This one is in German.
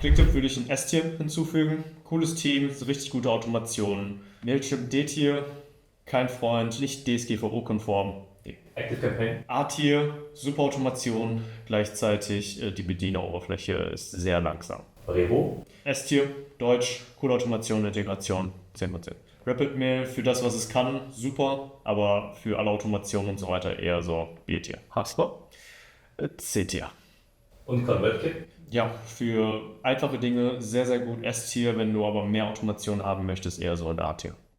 Clicktip würde ich ein S-Tier hinzufügen. Cooles Team, so richtig gute Automation. Mailchimp D-Tier, kein Freund, nicht DSGVO-konform. ActiveCampaign. A-Tier, super Automation, gleichzeitig die Bedieneroberfläche ist sehr langsam. Revo. S-Tier, Deutsch, coole Automation, Integration, 10%. RapidMail für das, was es kann, super, aber für alle Automation und so weiter eher so B-Tier. HubSpot. C-Tier. Und ConvertKit. Ja, für einfache Dinge sehr, sehr gut S-Tier, wenn du aber mehr Automation haben möchtest, eher so ein A-Tier.